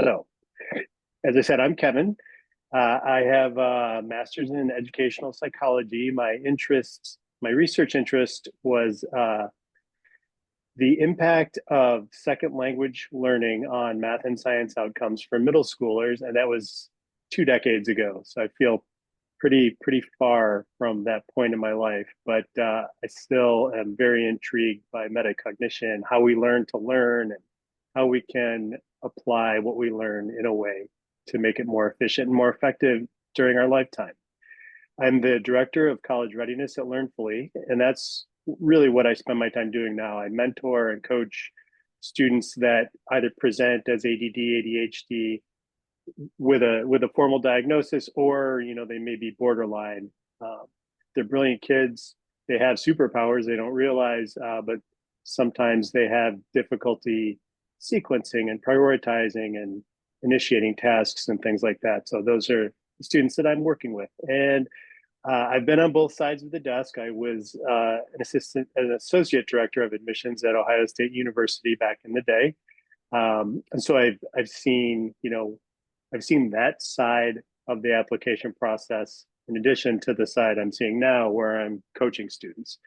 So, as I said, I'm Kevin. I have a master's in educational psychology. My research interest was the impact of second language learning on math and science outcomes for middle schoolers, and that was 2 decades ago. So I feel pretty far from that point in my life, but I still am very intrigued by metacognition, how we learn to learn, and how we can apply what we learn in a way to make it more efficient and more effective during our lifetime. I'm the director of college readiness at Learnfully, and that's really what I spend my time doing now. I mentor and coach students that either present as ADD, ADHD with a formal diagnosis, or they may be borderline. Um, they're brilliant kids. They have superpowers they don't realize, but sometimes they have difficulty sequencing and prioritizing and initiating tasks and things like that. So those are the students that I'm working with, and I've been on both sides of the desk. I was an associate director of admissions at Ohio State University back in the day, and so I've seen I've seen that side of the application process in addition to the side I'm seeing now where I'm coaching students.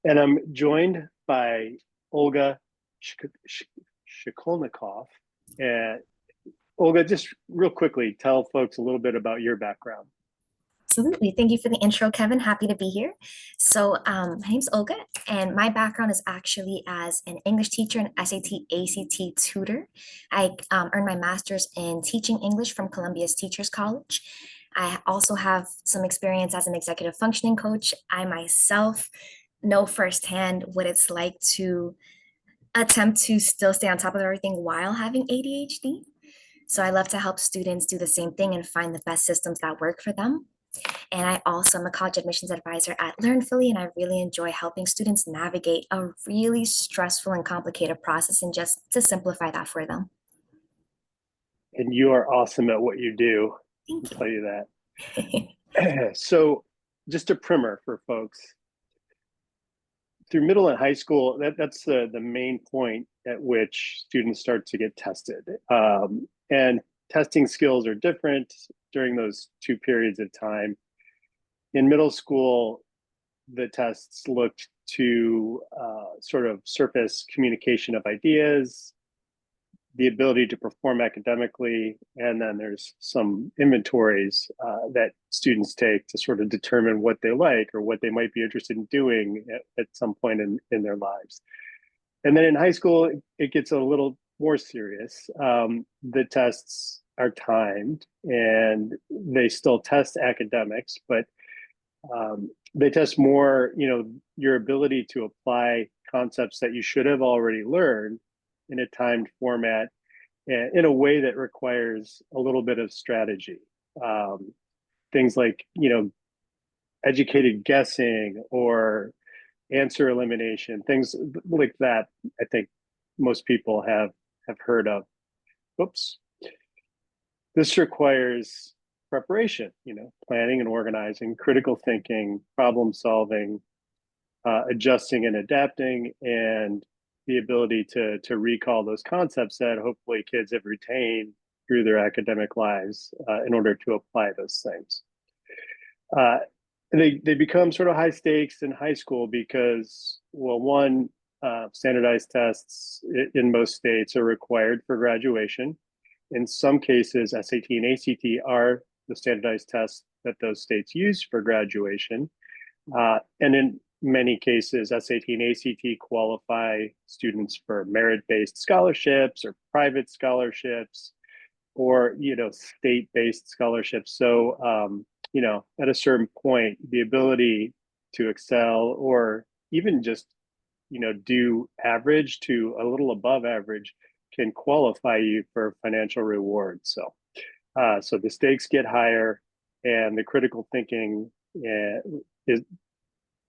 And I'm joined by Olga Shikolnikov. And Olga, just real quickly, tell folks a little bit about your background. Absolutely. Thank you for the intro, Kevin. Happy to be here. My name's Olga, and my background is actually as an English teacher and SAT, ACT tutor. I earned my master's in teaching English from Columbia's Teachers College. I also have some experience as an executive functioning coach. I myself know firsthand what it's like to attempt to still stay on top of everything while having ADHD. So I love to help students do the same thing and find the best systems that work for them. And I also am a college admissions advisor at Learnfully, and I really enjoy helping students navigate a really stressful and complicated process and just to simplify that for them. And you are awesome at what you do. I'll Thank tell you you. that. So, just a primer for folks. Through middle and high school, that's the main point at which students start to get tested. And testing skills are different during those two periods of time. In middle school, the tests looked to sort of surface communication of ideas, the ability to perform academically, and then there's some inventories that students take to sort of determine what they like or what they might be interested in doing at some point in their lives. And then in high school, it gets a little more serious. The tests are timed and they still test academics, but they test more, your ability to apply concepts that you should have already learned in a timed format and in a way that requires a little bit of strategy. Um, Things like, educated guessing or answer elimination, things like that. I think most people have heard of. Oops. This requires preparation, planning and organizing, critical thinking, problem solving, adjusting and adapting, and the ability to recall those concepts that hopefully kids have retained through their academic lives in order to apply those things. Uh, they become sort of high stakes in high school because, well, one, standardized tests in most states are required for graduation. In some cases, SAT and ACT are the standardized tests that those states use for graduation. And in many cases, SAT and ACT qualify students for merit-based scholarships or private scholarships or, state-based scholarships. So, at a certain point, the ability to excel or even just, do average to a little above average can qualify you for financial rewards. So the stakes get higher and the critical thinking is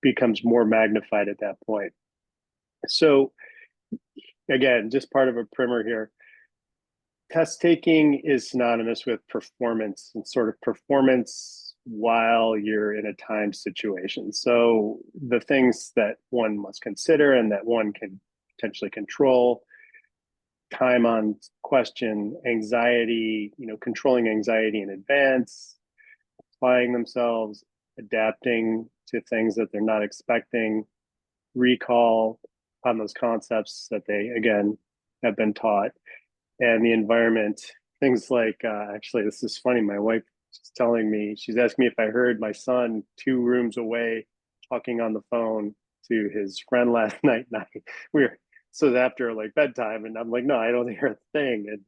becomes more magnified at that point. So again, just part of a primer here. Test taking is synonymous with performance and sort of performance while you're in a time situation. So the things that one must consider and that one can potentially control, time on question, anxiety, controlling anxiety in advance, applying themselves, adapting to things that they're not expecting, recall on those concepts that they, again, have been taught, and the environment. Things like, actually, this is funny. My wife is telling me, she's asking me if I heard my son 2 rooms away talking on the phone to his friend last night. And we were, so after like bedtime, and I'm like, no, I don't hear a thing. And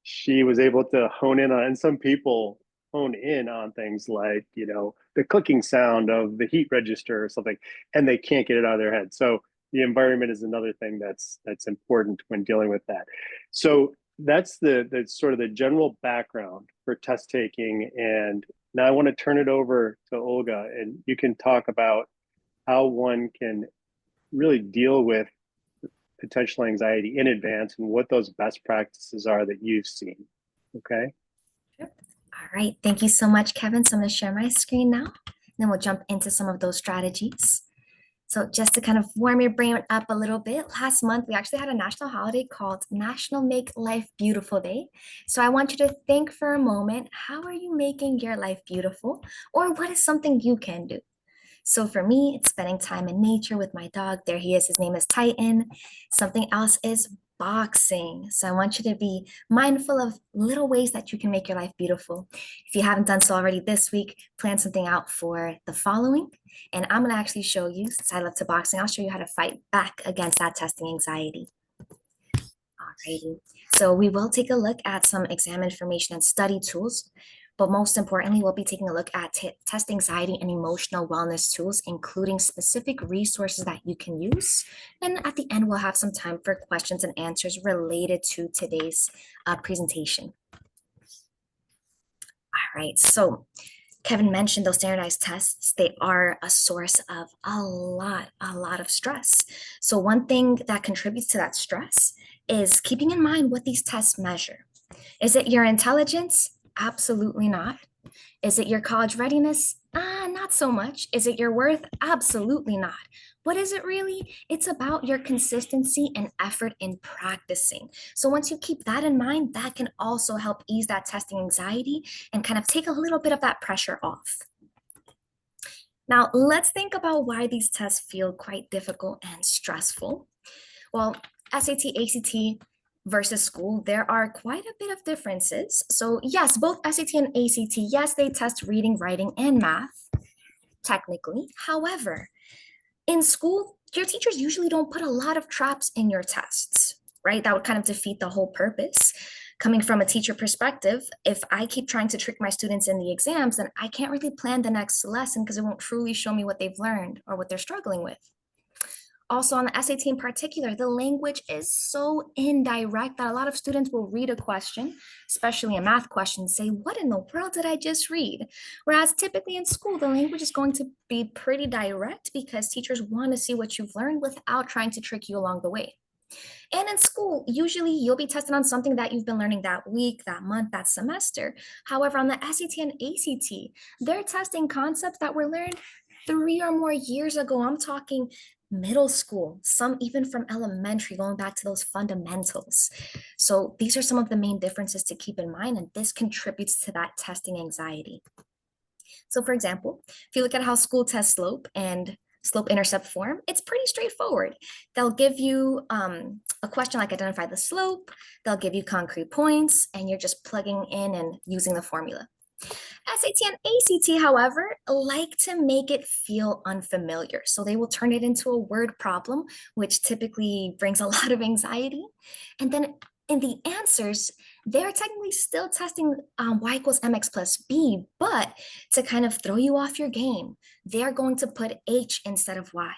she was able to hone in on, and some people hone in on things like, the clicking sound of the heat register or something, and they can't get it out of their head. So the environment is another thing that's important when dealing with that. So that's the sort of the general background for test taking. And now I want to turn it over to Olga, and you can talk about how one can really deal with potential anxiety in advance and what those best practices are that you've seen. Okay. All right, thank you so much, Kevin. So I'm going to share my screen now, and then we'll jump into some of those strategies. So just to kind of warm your brain up a little bit, last month we actually had a national holiday called National Make Life Beautiful Day. So I want you to think for a moment, how are you making your life beautiful? Or what is something you can do? So for me, it's spending time in nature with my dog. There he is. His name is Titan. Something else is boxing. So I want you to be mindful of little ways that you can make your life beautiful. If you haven't done so already this week, plan something out for the following. And I'm going to actually show you, since I love to boxing, I'll show you how to fight back against that testing anxiety. Alrighty. So we will take a look at some exam information and study tools. But most importantly, we'll be taking a look at test anxiety and emotional wellness tools, including specific resources that you can use. And at the end, we'll have some time for questions and answers related to today's presentation. All right, so Kevin mentioned those standardized tests. They are a source of a lot of stress. So one thing that contributes to that stress is keeping in mind what these tests measure. Is it your intelligence? Absolutely not. Is it your college readiness? Not so much. Is it your worth? Absolutely not. What is it really? It's about your consistency and effort in practicing. So once you keep that in mind, that can also help ease that testing anxiety and kind of take a little bit of that pressure off. Now, let's think about why these tests feel quite difficult and stressful. Well, SAT, ACT, versus school, there are quite a bit of differences. So yes, both SAT and ACT, yes, they test reading, writing, and math, technically. However, in school, your teachers usually don't put a lot of traps in your tests, right? That would kind of defeat the whole purpose. Coming from a teacher perspective, if I keep trying to trick my students in the exams, then I can't really plan the next lesson because it won't truly show me what they've learned or what they're struggling with. Also on the SAT in particular, the language is so indirect that a lot of students will read a question, especially a math question, say, what in the world did I just read? Whereas typically in school, the language is going to be pretty direct because teachers want to see what you've learned without trying to trick you along the way. And in school, usually you'll be tested on something that you've been learning that week, that month, that semester. However, on the SAT and ACT, they're testing concepts that were learned 3 or more years ago. I'm talking middle school, some even from elementary, going back to those fundamentals. So these are some of the main differences to keep in mind, and this contributes to that testing anxiety. So for example, if you look at how school tests slope and slope-intercept form, it's pretty straightforward. They'll give you a question like identify the slope, they'll give you concrete points, and you're just plugging in and using the formula. SAT and ACT, however, like to make it feel unfamiliar. So they will turn it into a word problem, which typically brings a lot of anxiety. And then in the answers, they're technically still testing y equals mx plus b, but to kind of throw you off your game, they're going to put h instead of y.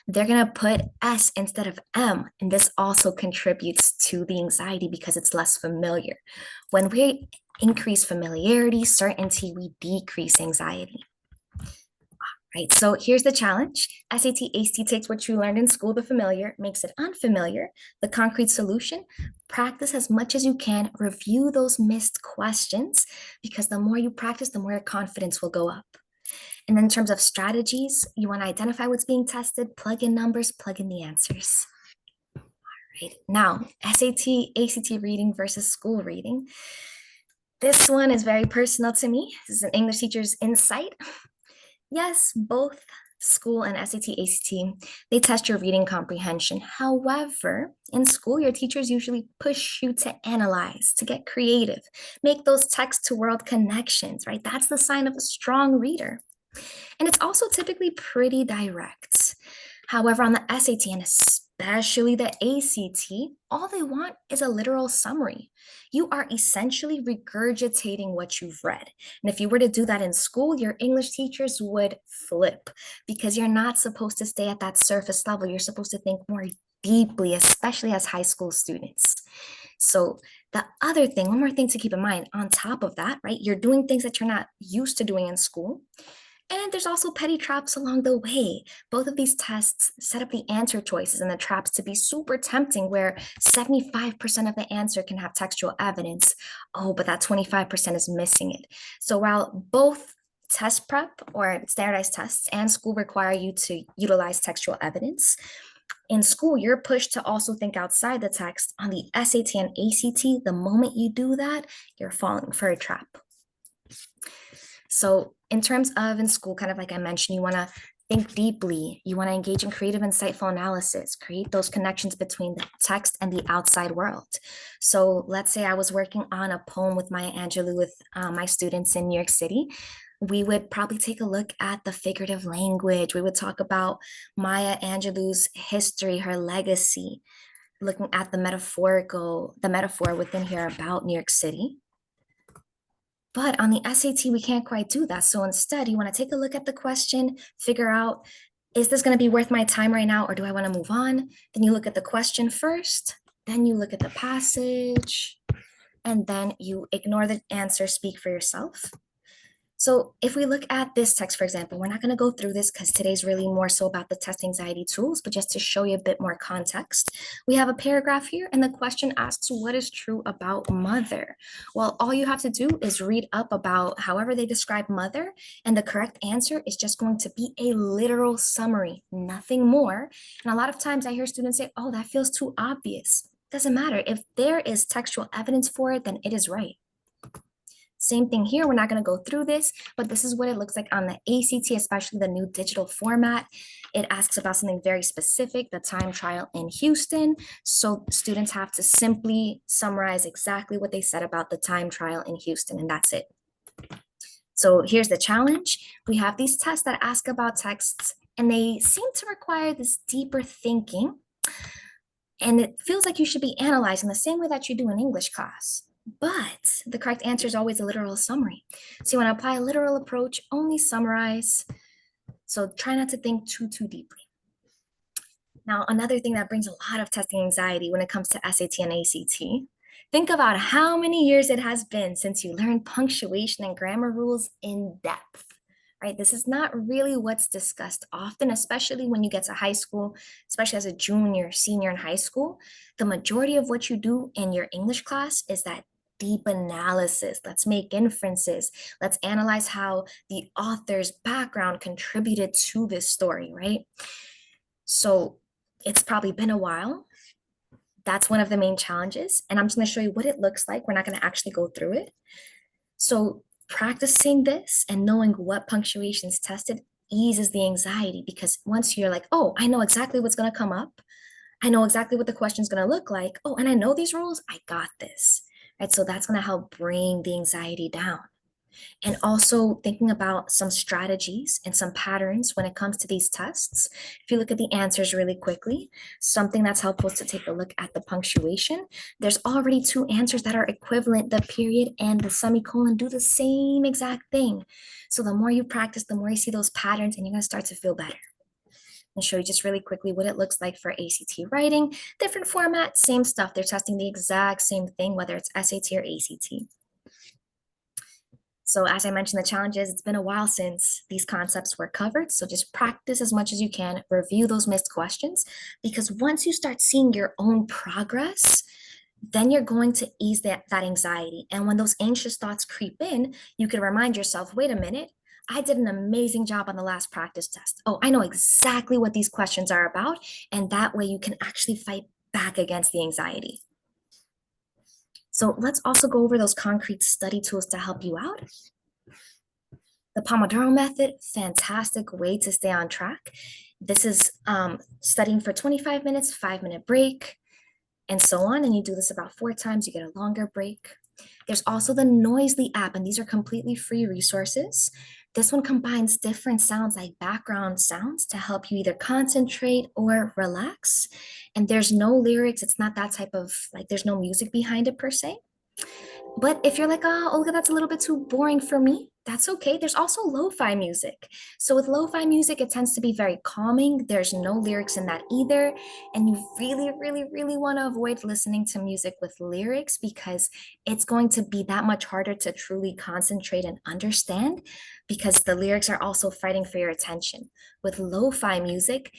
They're going to put S instead of M. And this also contributes to the anxiety because it's less familiar. When we increase familiarity, certainty, we decrease anxiety. Right, so here's the challenge. SAT, ACT takes what you learned in school, the familiar, makes it unfamiliar. The concrete solution, practice as much as you can, review those missed questions, because the more you practice, the more your confidence will go up. And then in terms of strategies, you want to identify what's being tested, plug in numbers, plug in the answers. Right. Now, SAT, ACT reading versus school reading. This one is very personal to me. This is an English teacher's insight. Yes, both school and SAT, ACT, they test your reading comprehension. However, in school, your teachers usually push you to analyze, to get creative, make those text to world connections, right? That's the sign of a strong reader. And it's also typically pretty direct. However, on the SAT and especially the ACT, all they want is a literal summary. You are essentially regurgitating what you've read. And if you were to do that in school, your English teachers would flip because you're not supposed to stay at that surface level. You're supposed to think more deeply, especially as high school students. So, the other thing, one more thing to keep in mind on top of that, right? You're doing things that you're not used to doing in school. And there's also petty traps along the way. Both of these tests set up the answer choices and the traps to be super tempting, where 75% of the answer can have textual evidence. Oh, but that 25% is missing it. So while both test prep or standardized tests and school require you to utilize textual evidence, in school, you're pushed to also think outside the text. On the SAT and ACT, the moment you do that, you're falling for a trap. So, in terms of in school, kind of like I mentioned, you want to think deeply. You want to engage in creative, insightful analysis, create those connections between the text and the outside world. So, let's say I was working on a poem with Maya Angelou with my students in New York City. We would probably take a look at the figurative language. We would talk about Maya Angelou's history, her legacy, looking at the metaphor within here about New York City. But on the SAT, we can't quite do that. So instead, you want to take a look at the question, figure out, is this going to be worth my time right now, or do I want to move on? Then you look at the question first, then you look at the passage, and then you ignore the answer, speak for yourself. So if we look at this text, for example, we're not going to go through this because today's really more so about the test anxiety tools, but just to show you a bit more context, we have a paragraph here and the question asks, what is true about mother? Well, all you have to do is read up about however they describe mother, and the correct answer is just going to be a literal summary, nothing more. And a lot of times I hear students say, oh, that feels too obvious. Doesn't matter. If there is textual evidence for it, then it is right. Same thing here, we're not going to go through this, but this is what it looks like on the ACT, especially the new digital format. It asks about something very specific, the time trial in Houston. So students have to simply summarize exactly what they said about the time trial in Houston, and that's it. So here's the challenge. We have these tests that ask about texts, and they seem to require this deeper thinking. And it feels like you should be analyzing the same way that you do in English class. But the correct answer is always a literal summary. So you want to apply a literal approach, only summarize. So try not to think too deeply. Now, another thing that brings a lot of testing anxiety when it comes to SAT and ACT, think about how many years it has been since you learned punctuation and grammar rules in depth. Right? This is not really what's discussed often, especially when you get to high school, especially as a junior, senior in high school. The majority of what you do in your English class is that deep analysis. Let's make inferences. Let's analyze how the author's background contributed to this story, right? So it's probably been a while. That's one of the main challenges. And I'm just going to show you what it looks like. We're not going to actually go through it. So practicing this and knowing what punctuation is tested eases the anxiety, because once you're like, oh, I know exactly what's going to come up. I know exactly what the question is going to look like. Oh, and I know these rules. I got this. Right. So that's going to help bring the anxiety down. And also thinking about some strategies and some patterns when it comes to these tests. If you look at the answers really quickly, something that's helpful is to take a look at the punctuation. There's already two answers that are equivalent. The period and the semicolon do the same exact thing. So the more you practice, the more you see those patterns, and you're going to start to feel better. I'll show you just really quickly what it looks like for ACT writing. Different format, same stuff. They're testing the exact same thing, whether it's SAT or ACT. So as I mentioned, the challenge is it's been a while since these concepts were covered. So just practice as much as you can, review those missed questions, because once you start seeing your own progress, then you're going to ease that anxiety. And when those anxious thoughts creep in, you can remind yourself, wait a minute, I did an amazing job on the last practice test. Oh, I know exactly what these questions are about. And that way you can actually fight back against the anxiety. So let's also go over those concrete study tools to help you out. The Pomodoro method, fantastic way to stay on track. This is studying for 25 minutes, 5-minute break, and so on. And you do this about 4 times, you get a longer break. There's also the Noisely app, and these are completely free resources. This one combines different sounds like background sounds to help you either concentrate or relax. And there's no lyrics. It's not that type of like, there's no music behind it per se. But if you're like, oh, Olga, that's a little bit too boring for me, that's okay. There's also lo-fi music. So with lo-fi music, it tends to be very calming. There's no lyrics in that either. And you really, really, really want to avoid listening to music with lyrics because it's going to be that much harder to truly concentrate and understand because the lyrics are also fighting for your attention. With lo-fi music,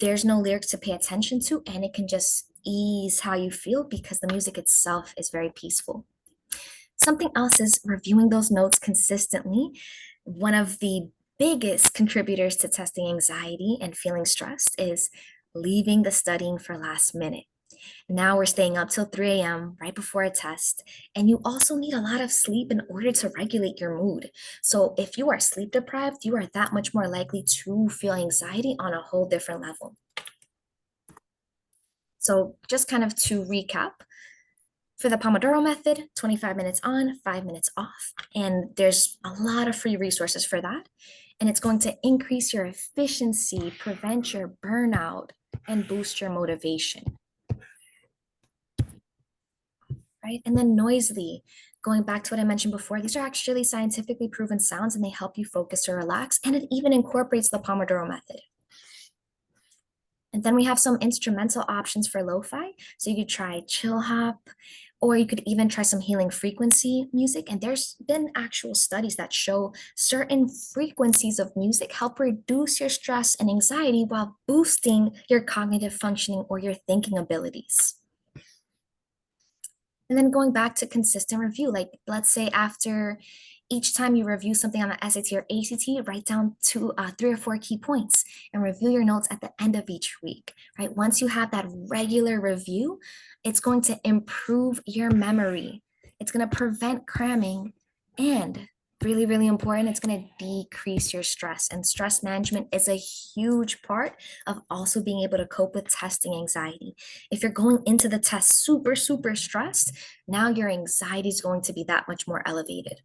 there's no lyrics to pay attention to, and it can just ease how you feel because the music itself is very peaceful. Something else is reviewing those notes consistently. One of the biggest contributors to testing anxiety and feeling stressed is leaving the studying for last minute. Now we're staying up till 3 a.m. right before a test, and you also need a lot of sleep in order to regulate your mood. So if you are sleep deprived, you are that much more likely to feel anxiety on a whole different level. So just kind of to recap, for the Pomodoro method, 25 minutes on, 5 minutes off. And there's a lot of free resources for that. And it's going to increase your efficiency, prevent your burnout, and boost your motivation. Right? And then Noisely, going back to what I mentioned before, these are actually scientifically proven sounds and they help you focus or relax. And it even incorporates the Pomodoro method. And then we have some instrumental options for lo-fi. So you could try chill hop, or you could even try some healing frequency music. And there's been actual studies that show certain frequencies of music help reduce your stress and anxiety while boosting your cognitive functioning or your thinking abilities. And then going back to consistent review, like let's say after each time you review something on the SAT or ACT, write down 3 or 4 key points and review your notes at the end of each week, right? Once you have that regular review, it's going to improve your memory. It's going to prevent cramming and really, really important, it's going to decrease your stress. And stress management is a huge part of also being able to cope with testing anxiety. If you're going into the test super, super stressed, now your anxiety is going to be that much more elevated.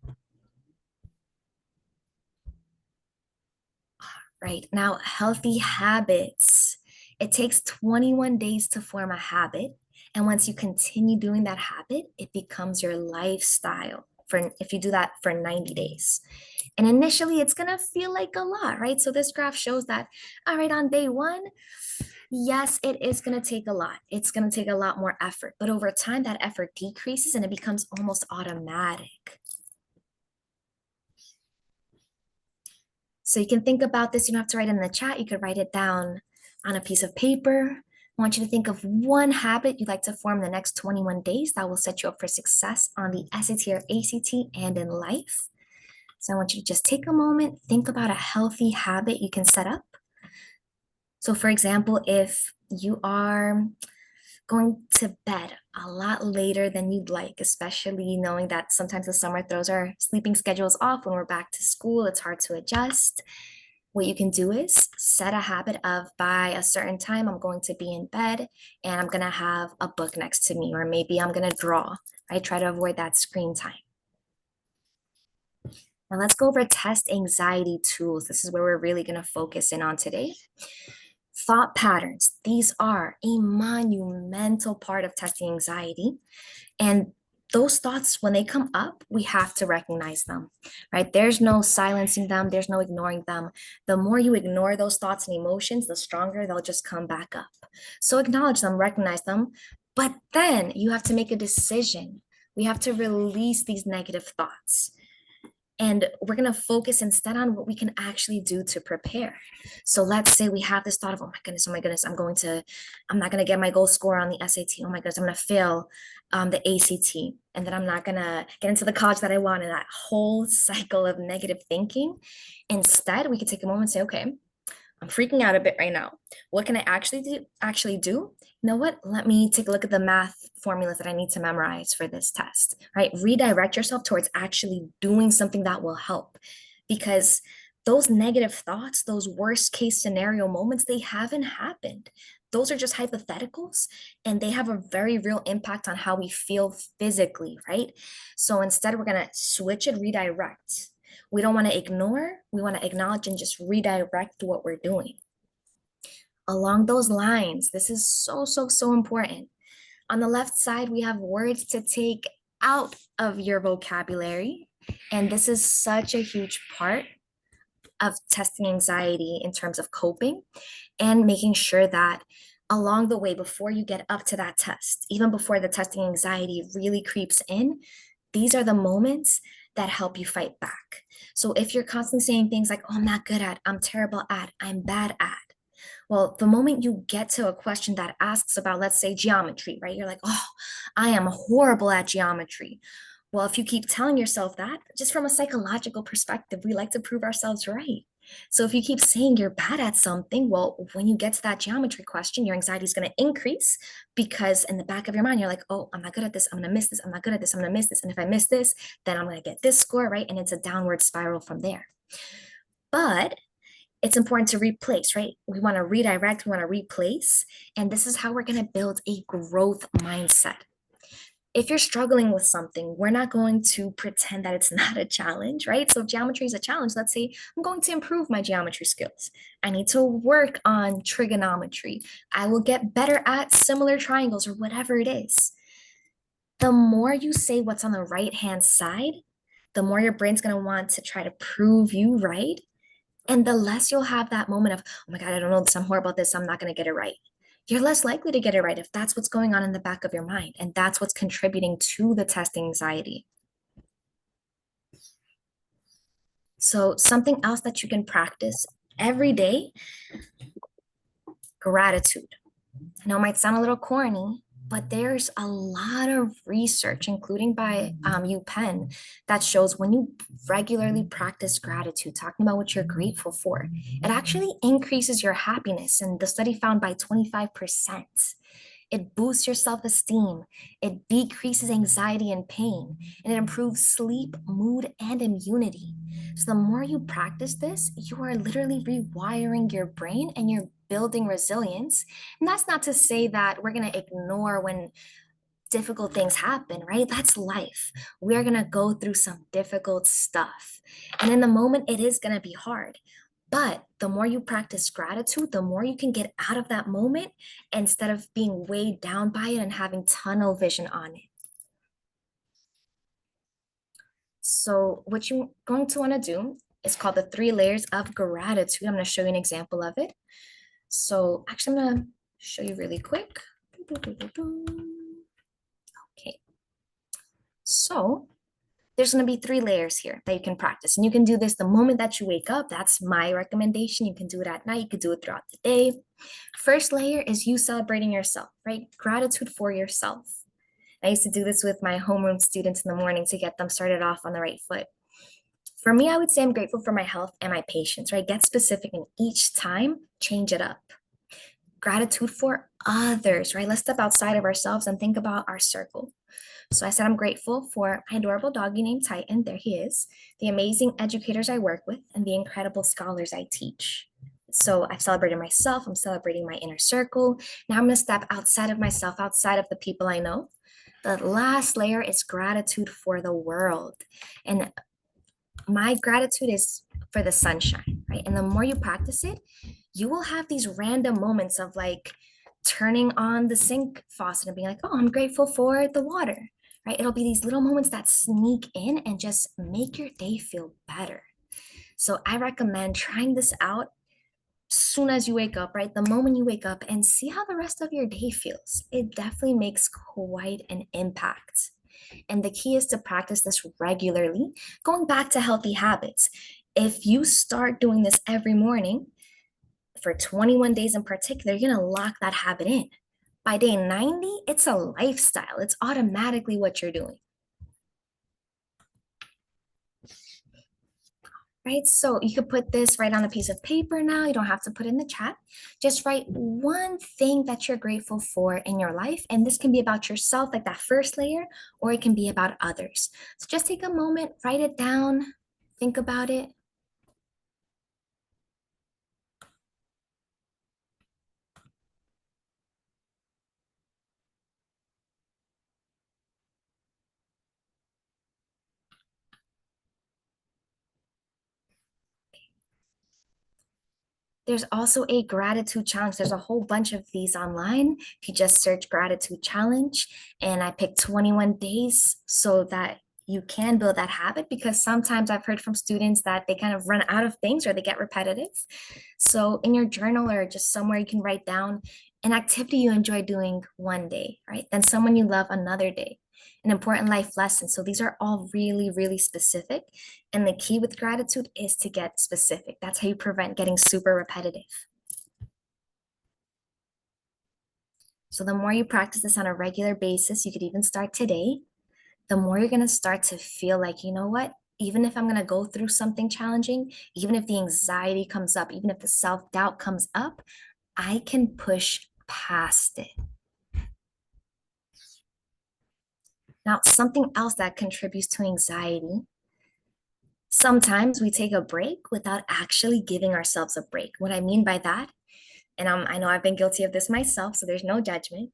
Right now, healthy habits. It takes 21 days to form a habit. And once you continue doing that habit, it becomes your lifestyle for if you do that for 90 days. And initially, it's going to feel like a lot, right? So this graph shows that, all right, on day 1, yes, it is going to take a lot. It's going to take a lot more effort. But over time, that effort decreases and it becomes almost automatic. So you can think about this. You don't have to write it in the chat. You could write it down on a piece of paper. I want you to think of one habit you'd like to form the next 21 days that will set you up for success on the SAT or ACT and in life. So I want you to just take a moment, think about a healthy habit you can set up. So for example, if you are going to bed a lot later than you'd like, especially knowing that sometimes the summer throws our sleeping schedules off when we're back to school, it's hard to adjust. What you can do is set a habit of by a certain time, I'm going to be in bed and I'm going to have a book next to me, or maybe I'm going to draw. I try to avoid that screen time. Now let's go over test anxiety tools. This is where we're really going to focus in on today. Thought patterns. These are a monumental part of testing anxiety. And those thoughts, when they come up, we have to recognize them, right? There's no silencing them. There's no ignoring them. The more you ignore those thoughts and emotions, the stronger they'll just come back up. So acknowledge them, recognize them, but then you have to make a decision. We have to release these negative thoughts. And we're going to focus instead on what we can actually do to prepare. So let's say we have this thought of, oh my goodness, I'm not going to get my goal score on the SAT. Oh my goodness, I'm going to fail the ACT. And then I'm not going to get into the college that I want, and that whole cycle of negative thinking. Instead, we could take a moment and say, okay, I'm freaking out a bit right now. What can I actually do You know what? Let me take a look at the math formulas that I need to memorize for this test, right? Redirect yourself towards actually doing something that will help because those negative thoughts, those worst case scenario moments, they haven't happened. Those are just hypotheticals and they have a very real impact on how we feel physically, right? So instead, we're going to switch and redirect. We don't want to ignore, we want to acknowledge and just redirect what we're doing. Along those lines, this is so, so, so important. On the left side, we have words to take out of your vocabulary. And this is such a huge part of testing anxiety in terms of coping and making sure that along the way, before you get up to that test, even before the testing anxiety really creeps in, these are the moments that help you fight back. So if you're constantly saying things like, oh, I'm not good at, I'm terrible at, I'm bad at, well, the moment you get to a question that asks about, let's say, geometry, right? You're like, oh, I am horrible at geometry. Well, if you keep telling yourself that, just from a psychological perspective, we like to prove ourselves right. So if you keep saying you're bad at something, well, when you get to that geometry question, your anxiety is going to increase because in the back of your mind, you're like, oh, I'm not good at this. I'm going to miss this. I'm not good at this. I'm going to miss this. And if I miss this, then I'm going to get this score, right? And it's a downward spiral from there. But it's important to replace, right? We want to redirect, we want to replace. And this is how we're going to build a growth mindset. If you're struggling with something, we're not going to pretend that it's not a challenge, right? So if geometry is a challenge, let's say I'm going to improve my geometry skills. I need to work on trigonometry. I will get better at similar triangles or whatever it is. The more you say what's on the right hand side, the more your brain's going to want to try to prove you right. And the less you'll have that moment of, oh my God, I don't know this, I'm horrible at this, I'm not going to get it right. You're less likely to get it right if that's what's going on in the back of your mind. And that's what's contributing to the test anxiety. So, something else that you can practice every day, gratitude. I know it might sound a little corny, but there's a lot of research, including by UPenn, that shows when you regularly practice gratitude, talking about what you're grateful for, it actually increases your happiness. And the study found by 25%. It boosts your self esteem, it decreases anxiety and pain, and it improves sleep, mood, and immunity. So, the more you practice this, you are literally rewiring your brain and you're building resilience. And that's not to say that we're going to ignore when difficult things happen, right? That's life. We're going to go through some difficult stuff. And in the moment, it is going to be hard. But the more you practice gratitude, the more you can get out of that moment instead of being weighed down by it and having tunnel vision on it. So, what you're going to want to do is called the 3 layers of gratitude. I'm going to show you an example of it. So, actually, I'm going to show you really quick. Okay. So, there's going to be 3 layers here that you can practice. And you can do this the moment that you wake up. That's my recommendation. You can do it at night. You could do it throughout the day. First layer is you celebrating yourself, right? Gratitude for yourself. I used to do this with my homeroom students in the morning to get them started off on the right foot. For me, I would say I'm grateful for my health and my patience, right? Get specific and each time change it up. Gratitude for others, right? Let's step outside of ourselves and think about our circle. So I said I'm grateful for my adorable doggy named Titan. There he is. The amazing educators I work with and the incredible scholars I teach. So I've celebrated myself. I'm celebrating my inner circle. Now I'm going to step outside of myself, outside of the people I know. The last layer is gratitude for the world. And my gratitude is for the sunshine, right? And the more you practice it, you will have these random moments of like turning on the sink faucet and being like, oh, I'm grateful for the water, right? It'll be these little moments that sneak in and just make your day feel better. So I recommend trying this out soon as you wake up, right? The moment you wake up and see how the rest of your day feels. It definitely makes quite an impact. And the key is to practice this regularly, going back to healthy habits. If you start doing this every morning for 21 days in particular, you're going to lock that habit in. By day 90, it's a lifestyle, it's automatically what you're doing. right? So you could put this right on a piece of paper now. You don't have to put it in the chat. Just write one thing that you're grateful for in your life. And this can be about yourself, like that first layer, or it can be about others. So just take a moment, write it down, think about it. There's also a gratitude challenge. There's a whole bunch of these online. If you just search gratitude challenge, and I picked 21 days so that you can build that habit, because sometimes I've heard from students that they kind of run out of things or they get repetitive. So in your journal or just somewhere you can write down an activity you enjoy doing one day, right? Then someone you love another day, an important life lesson. So these are all really, really specific. And the key with gratitude is to get specific. That's how you prevent getting super repetitive. So the more you practice this on a regular basis, you could even start today, the more you're going to start to feel like, you know what? Even if I'm going to go through something challenging, even if the anxiety comes up, even if the self doubt comes up, I can push past it. Now, something else that contributes to anxiety, sometimes we take a break without actually giving ourselves a break. What I mean by that, and I know I've been guilty of this myself, so there's no judgment.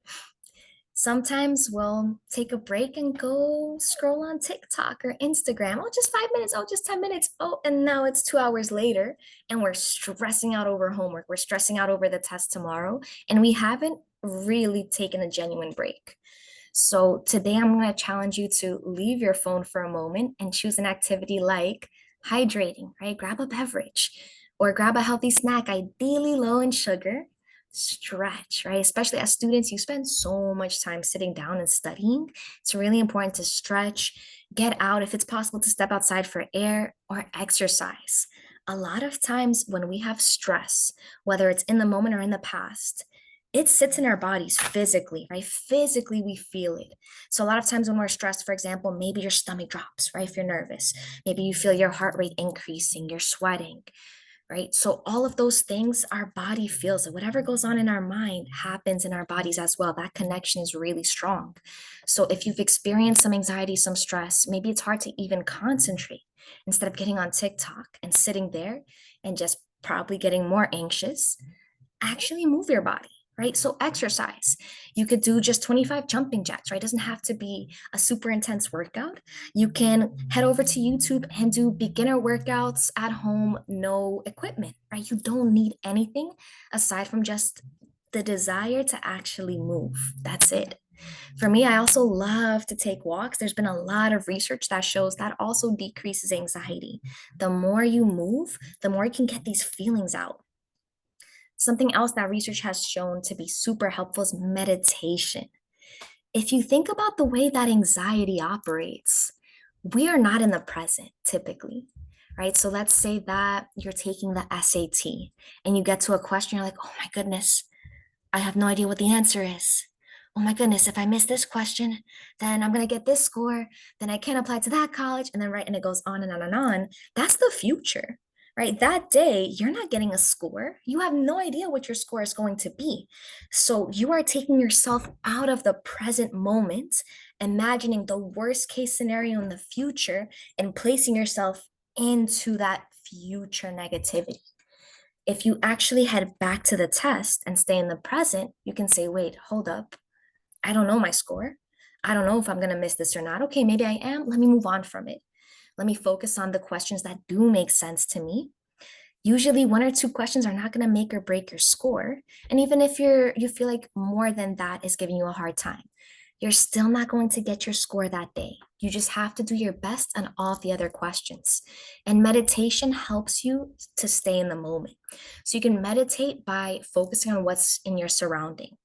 Sometimes we'll take a break and go scroll on TikTok or Instagram. Oh, just 5 minutes. Oh, just 10 minutes. Oh, and now it's 2 hours later, and we're stressing out over homework. We're stressing out over the test tomorrow, and we haven't really taken a genuine break. So today I'm going to challenge you to leave your phone for a moment and choose an activity like hydrating, right? Grab a beverage or grab a healthy snack, ideally low in sugar. Stretch, right? Especially as students, you spend so much time sitting down and studying. It's really important to stretch, get out if it's possible to step outside for air or exercise. A lot of times when we have stress, whether it's in the moment or in the past, it sits in our bodies physically, right? Physically, we feel it. So a lot of times when we're stressed, for example, maybe your stomach drops, right? If you're nervous, maybe you feel your heart rate increasing, you're sweating, right? So all of those things, our body feels it. Whatever goes on in our mind happens in our bodies as well. That connection is really strong. So if you've experienced some anxiety, some stress, maybe it's hard to even concentrate. Instead of getting on TikTok and sitting there and just probably getting more anxious, actually move your body, right? So exercise. You could do just 25 jumping jacks, right? It doesn't have to be a super intense workout. You can head over to YouTube and do beginner workouts at home, no equipment, right? You don't need anything aside from just the desire to actually move. That's it. For me, I also love to take walks. There's been a lot of research that shows that also decreases anxiety. The more you move, the more you can get these feelings out. Something else that research has shown to be super helpful is meditation. If you think about the way that anxiety operates, we are not in the present typically, right? So let's say that you're taking the SAT and you get to a question, you're like, oh my goodness, I have no idea what the answer is. Oh my goodness, if I miss this question, then I'm going to get this score, then I can't apply to that college, and then right, and it goes on and on and on. That's the future, right? That day, you're not getting a score. You have no idea what your score is going to be. So you are taking yourself out of the present moment, imagining the worst case scenario in the future, and placing yourself into that future negativity. If you actually head back to the test and stay in the present, you can say, wait, hold up. I don't know my score. I don't know if I'm going to miss this or not. Okay, maybe I am. Let me move on from it. Let me focus on the questions that do make sense to me. Usually one or two questions are not going to make or break your score. And even if you feel like more than that is giving you a hard time, you're still not going to get your score that day. You just have to do your best on all of the other questions. And meditation helps you to stay in the moment. So you can meditate by focusing on what's in your surrounding.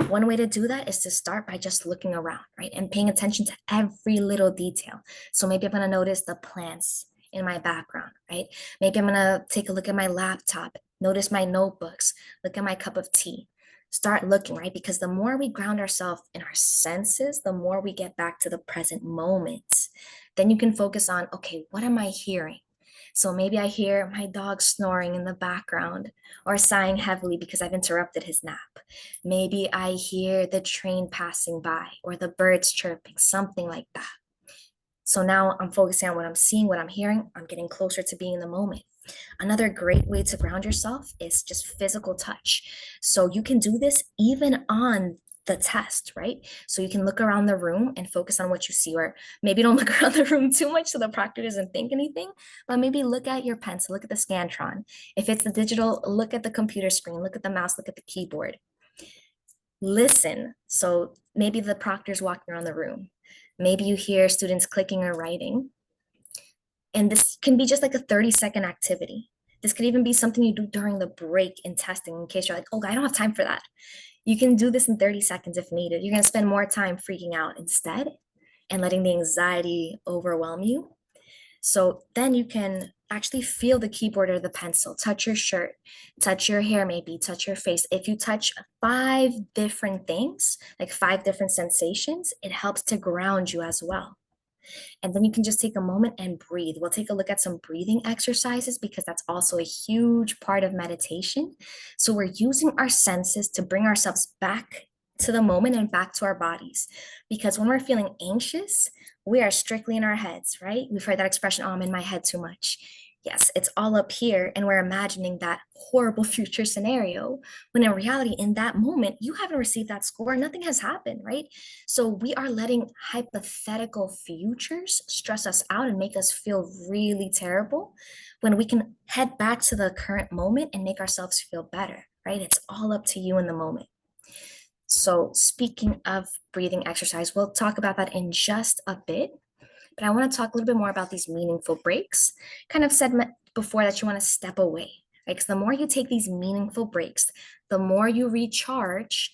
One way to do that is to start by just looking around, right? And paying attention to every little detail. So maybe I'm going to notice the plants in my background, right? Maybe I'm going to take a look at my laptop, notice my notebooks, look at my cup of tea. Start looking, right? Because the more we ground ourselves in our senses, the more we get back to the present moment. Then you can focus on, okay, what am I hearing? So maybe I hear my dog snoring in the background or sighing heavily because I've interrupted his nap. Maybe I hear the train passing by or the birds chirping, something like that. So now I'm focusing on what I'm seeing, what I'm hearing. I'm getting closer to being in the moment. Another great way to ground yourself is just physical touch. So you can do this even on the test, right? So you can look around the room and focus on what you see, or maybe don't look around the room too much so the proctor doesn't think anything, but maybe look at your pencil, look at the Scantron. If it's the digital, look at the computer screen, look at the mouse, look at the keyboard. Listen. So maybe the proctor's walking around the room. Maybe you hear students clicking or writing. And this can be just like a 30-second activity. This could even be something you do during the break in testing in case you're like, oh, I don't have time for that. You can do this in 30 seconds if needed. You're going to spend more time freaking out instead and letting the anxiety overwhelm you. So then you can actually feel the keyboard or the pencil, touch your shirt, touch your hair, maybe touch your face. If you touch 5 different things, like 5 different sensations, it helps to ground you as well. And then you can just take a moment and breathe. We'll take a look at some breathing exercises because that's also a huge part of meditation. So we're using our senses to bring ourselves back to the moment and back to our bodies. Because when we're feeling anxious, we are strictly in our heads, right? We've heard that expression, oh, I'm in my head too much. Yes, it's all up here, and we're imagining that horrible future scenario. When in reality, in that moment, you haven't received that score, nothing has happened, right? So we are letting hypothetical futures stress us out and make us feel really terrible when we can head back to the current moment and make ourselves feel better, right? It's all up to you in the moment. So, speaking of breathing exercise, we'll talk about that in just a bit. But I want to talk a little bit more about these meaningful breaks. Kind of said before that you want to step away, right? Because the more you take these meaningful breaks, the more you recharge,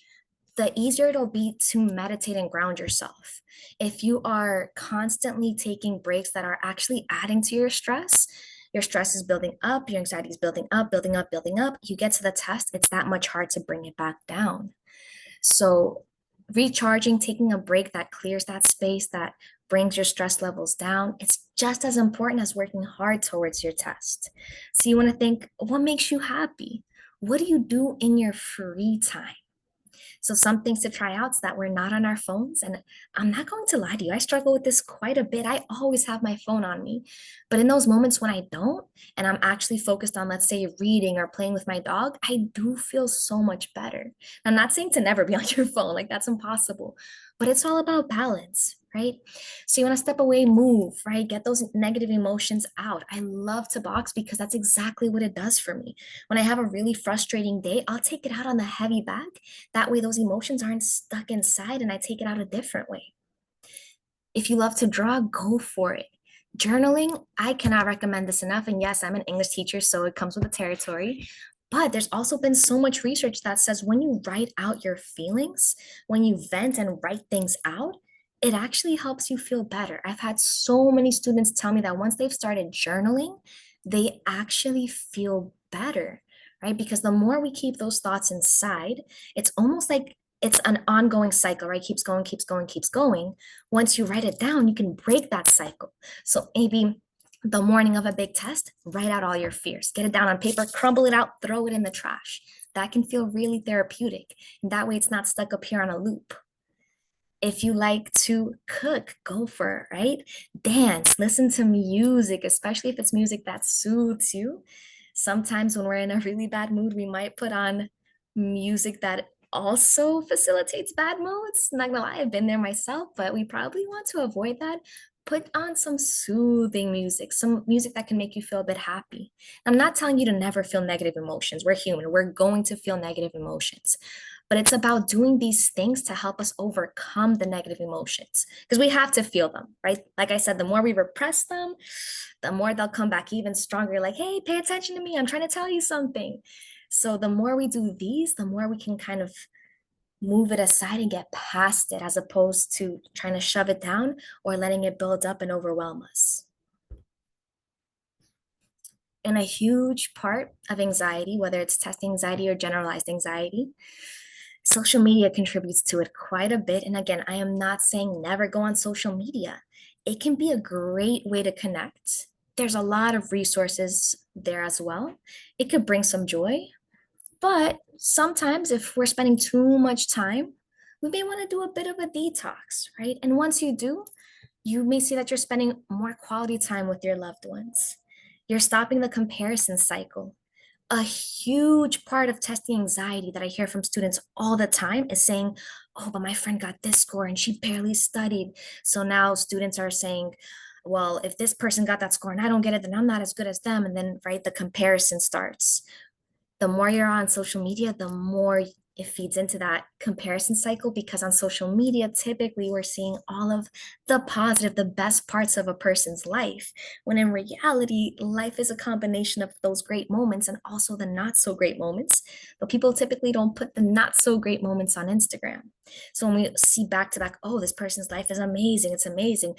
the easier it'll be to meditate and ground yourself. If you are constantly taking breaks that are actually adding to your stress is building up, your anxiety is building up, building up, building up. You get to the test, it's that much hard to bring it back down. So, recharging, taking a break that clears that space, that brings your stress levels down, it's just as important as working hard towards your test. So, you want to think, what makes you happy? What do you do in your free time? So some things to try out so that we're not on our phones. And I'm not going to lie to you, I struggle with this quite a bit. I always have my phone on me. But in those moments when I don't, and I'm actually focused on, let's say, reading or playing with my dog, I do feel so much better. I'm not saying to never be on your phone, like that's impossible, but it's all about balance, right? So you want to step away, move, right? Get those negative emotions out. I love to box because that's exactly what it does for me. When I have a really frustrating day, I'll take it out on the heavy bag. That way, those emotions aren't stuck inside and I take it out a different way. If you love to draw, go for it. Journaling, I cannot recommend this enough. And yes, I'm an English teacher, so it comes with the territory. But there's also been so much research that says when you write out your feelings, when you vent and write things out, it actually helps you feel better. I've had so many students tell me that once they've started journaling, they actually feel better, right? Because the more we keep those thoughts inside, it's almost like it's an ongoing cycle, right? Keeps going, keeps going, keeps going. Once you write it down, you can break that cycle. So maybe the morning of a big test, write out all your fears, get it down on paper, crumble it out, throw it in the trash. That can feel really therapeutic. And that way it's not stuck up here on a loop. If you like to cook, go for it, right? Dance, listen to music, especially if it's music that soothes you. Sometimes when we're in a really bad mood, we might put on music that also facilitates bad moods. Not gonna lie, I've been there myself, but we probably want to avoid that. Put on some soothing music, some music that can make you feel a bit happy. I'm not telling you to never feel negative emotions. We're human, we're going to feel negative emotions. But it's about doing these things to help us overcome the negative emotions because we have to feel them, right? Like I said, the more we repress them, the more they'll come back even stronger. Like, hey, pay attention to me. I'm trying to tell you something. So the more we do these, the more we can kind of move it aside and get past it as opposed to trying to shove it down or letting it build up and overwhelm us. And a huge part of anxiety, whether it's test anxiety or generalized anxiety, social media contributes to it quite a bit. And again, I am not saying never go on social media. It can be a great way to connect. there's a lot of resources there as well. It could bring some joy, but sometimes if we're spending too much time, we may want to do a bit of a detox, right? And once you do, you may see that you're spending more quality time with your loved ones. You're stopping the comparison cycle. A huge part of testing anxiety that I hear from students all the time is saying, oh, but my friend got this score and she barely studied. So now students are saying, well, if this person got that score and I don't get it, then I'm not as good as them. And then, right, the comparison starts. The more you're on social media, the more it feeds into that comparison cycle, because on social media, typically we're seeing all of the positive, the best parts of a person's life, when in reality, life is a combination of those great moments and also the not so great moments. But people typically don't put the not so great moments on Instagram. So when we see back to back, oh, this person's life is amazing, it's amazing,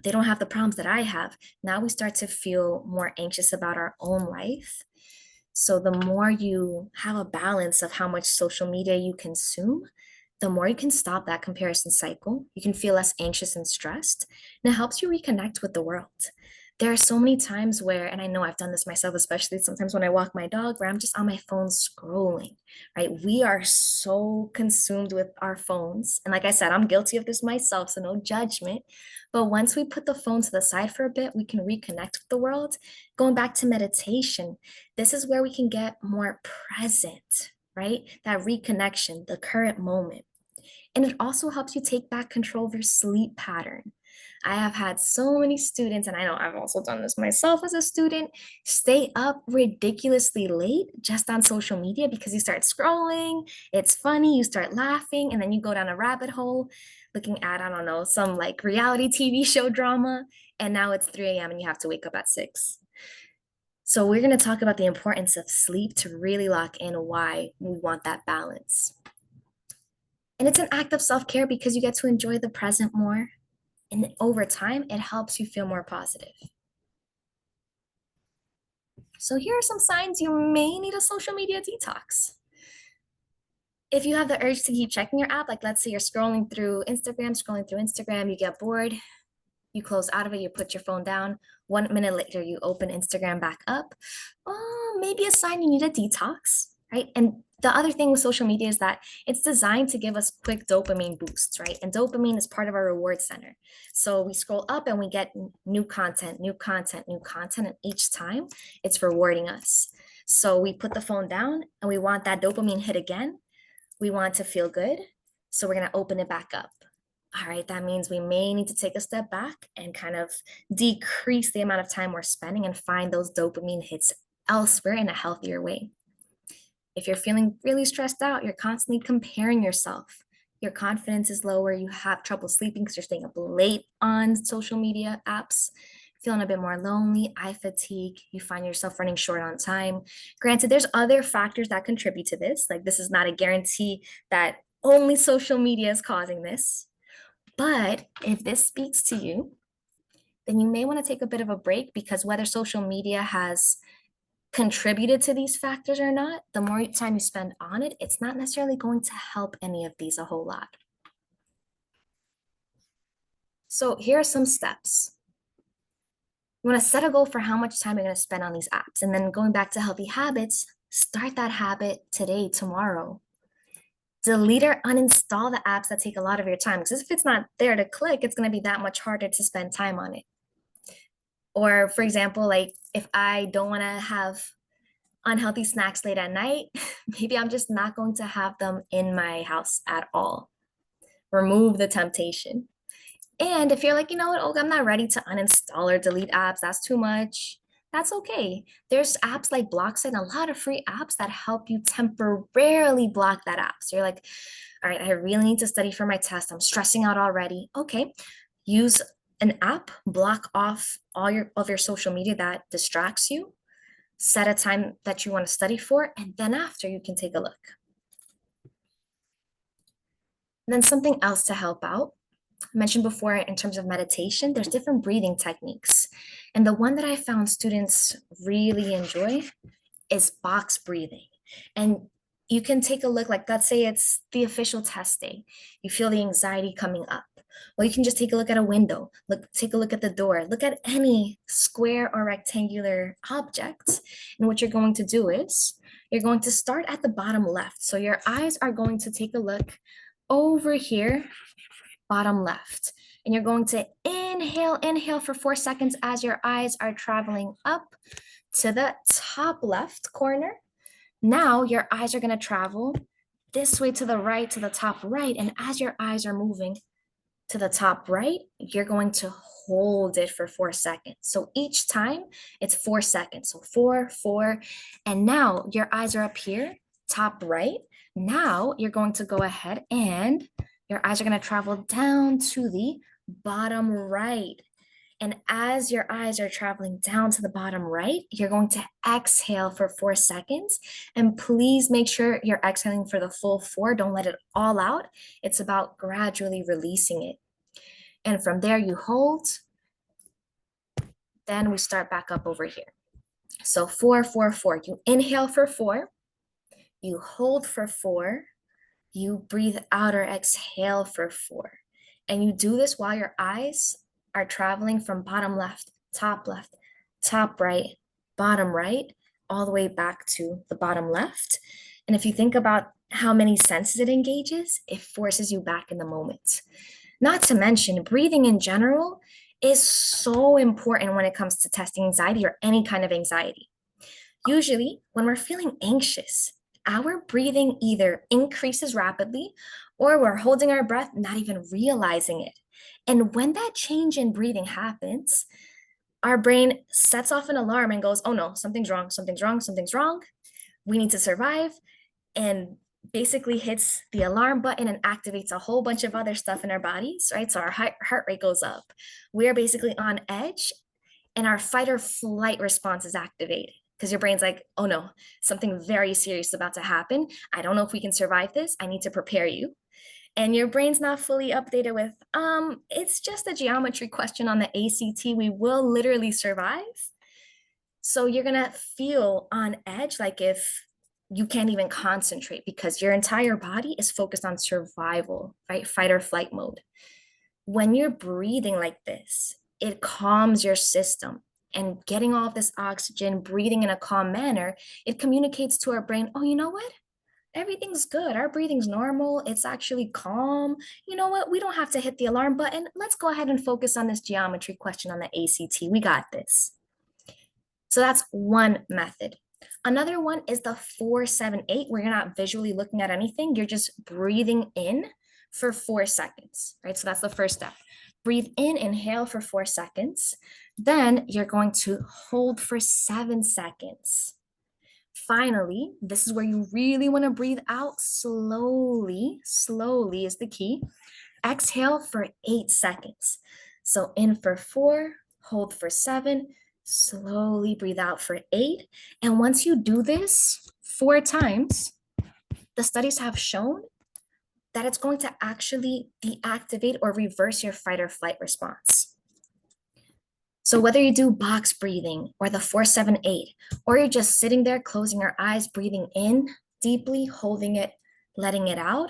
they don't have the problems that I have. Now we start to feel more anxious about our own life. So the more you have a balance of how much social media you consume, the more you can stop that comparison cycle. You can feel less anxious and stressed, and it helps you reconnect with the world. There are so many times where, and I know I've done this myself, especially sometimes when I walk my dog, where I'm just on my phone scrolling, right? We are so consumed with our phones. And like I said, I'm guilty of this myself, so no judgment. But once we put the phone to the side for a bit, we can reconnect with the world. Going back to meditation, this is where we can get more present, right? That reconnection, the current moment. And it also helps you take back control of your sleep pattern. I have had so many students, and I know I've also done this myself as a student, stay up ridiculously late just on social media because you start scrolling, it's funny, you start laughing, and then you go down a rabbit hole looking at, I don't know, some like reality TV show drama, and now it's 3 a.m. and you have to wake up at 6. So we're going to talk about the importance of sleep to really lock in why we want that balance. And it's an act of self-care because you get to enjoy the present more. And over time, it helps you feel more positive. So here are some signs you may need a social media detox. If you have the urge to keep checking your app, like let's say you're scrolling through Instagram, you get bored, you close out of it, you put your phone down. 1 minute later, you open Instagram back up. Oh, maybe a sign you need a detox, right? And the other thing with social media is that it's designed to give us quick dopamine boosts, right? And dopamine is part of our reward center. So we scroll up and we get new content, new content, new content. And each time it's rewarding us. So we put the phone down and we want that dopamine hit again. We want to feel good. So we're going to open it back up. All right, that means we may need to take a step back and kind of decrease the amount of time we're spending and find those dopamine hits elsewhere in a healthier way. If you're feeling really stressed out, you're constantly comparing yourself, your confidence is lower, you have trouble sleeping because you're staying up late on social media apps, feeling a bit more lonely, eye fatigue, you find yourself running short on time. Granted, there's other factors that contribute to this. Like, this is not a guarantee that only social media is causing this. But if this speaks to you, then you may want to take a bit of a break, because whether social media has contributed to these factors or not, the more time you spend on it, it's not necessarily going to help any of these a whole lot. So here are some steps. You want to set a goal for how much time you're going to spend on these apps. And then going back to healthy habits, start that habit today, tomorrow. Delete or uninstall the apps that take a lot of your time, because if it's not there to click, it's going to be that much harder to spend time on it. Or for example, like if I don't want to have unhealthy snacks late at night, maybe I'm just not going to have them in my house at all. Remove the temptation. And if you're like, you know what, Olga, I'm not ready to uninstall or delete apps, that's too much. That's okay. There's apps like Blockset and a lot of free apps that help you temporarily block that app. So you're like, all right, I really need to study for my test. I'm stressing out already. Okay, use an app, block off all your social media that distracts you, set a time that you want to study for, and then after you can take a look. And then something else to help out, I mentioned before in terms of meditation, there's different breathing techniques. And the one that I found students really enjoy is box breathing. And you can take a look, like let's say it's the official test day. You feel the anxiety coming up. Well, you can just take a look at a window, take a look at the door, look at any square or rectangular object. And what you're going to do is you're going to start at the bottom left. So your eyes are going to take a look over here, bottom left. And you're going to inhale for 4 seconds as your eyes are traveling up to the top left corner. Now your eyes are going to travel this way to the right, to the top right. And as your eyes are moving to the top right, you're going to hold it for 4 seconds. So each time it's 4 seconds. So 4, 4. And now your eyes are up here, top right. Now you're going to go ahead and your eyes are going to travel down to the bottom right. And as your eyes are traveling down to the bottom right, you're going to exhale for 4 seconds. And please make sure you're exhaling for the full 4. Don't let it all out. It's about gradually releasing it. And from there, you hold. Then we start back up over here. So 4, 4, 4. You inhale for 4. You hold for 4. You breathe out or exhale for 4. And you do this while your eyes are traveling from bottom left, top right, bottom right, all the way back to the bottom left. And if you think about how many senses it engages, it forces you back in the moment. Not to mention, breathing in general is so important when it comes to testing anxiety or any kind of anxiety. Usually, when we're feeling anxious, our breathing either increases rapidly or we're holding our breath, not even realizing it. And when that change in breathing happens, our brain sets off an alarm and goes, oh no, something's wrong, something's wrong, something's wrong. We need to survive. And basically hits the alarm button and activates a whole bunch of other stuff in our bodies, right? So our heart rate goes up. We are basically on edge and our fight or flight response is activated because your brain's like, oh no, something very serious is about to happen. I don't know if we can survive this. I need to prepare you. And your brain's not fully updated with, it's just a geometry question on the ACT. We will literally survive. So you're gonna feel on edge, like if you can't even concentrate because your entire body is focused on survival, right? Fight or flight mode. When you're breathing like this, it calms your system. And getting all of this oxygen, breathing in a calm manner, it communicates to our brain, oh, you know what? Everything's good. Our breathing's normal. It's actually calm. You know what? We don't have to hit the alarm button. Let's go ahead and focus on this geometry question on the ACT. We got this. So that's one method. Another one is the 4-7-8, where you're not visually looking at anything. You're just breathing in for 4 seconds, right? So that's the first step. Breathe in, inhale for 4 seconds. Then you're going to hold for 7 seconds. Finally, this is where you really want to breathe out slowly. Slowly is the key. Exhale for 8 seconds. So in for 4, hold for 7, slowly breathe out for 8. And once you do this 4 times, the studies have shown that it's going to actually deactivate or reverse your fight or flight response. So whether you do box breathing or the 4-7-8, or you're just sitting there closing your eyes, breathing in deeply, holding it, letting it out,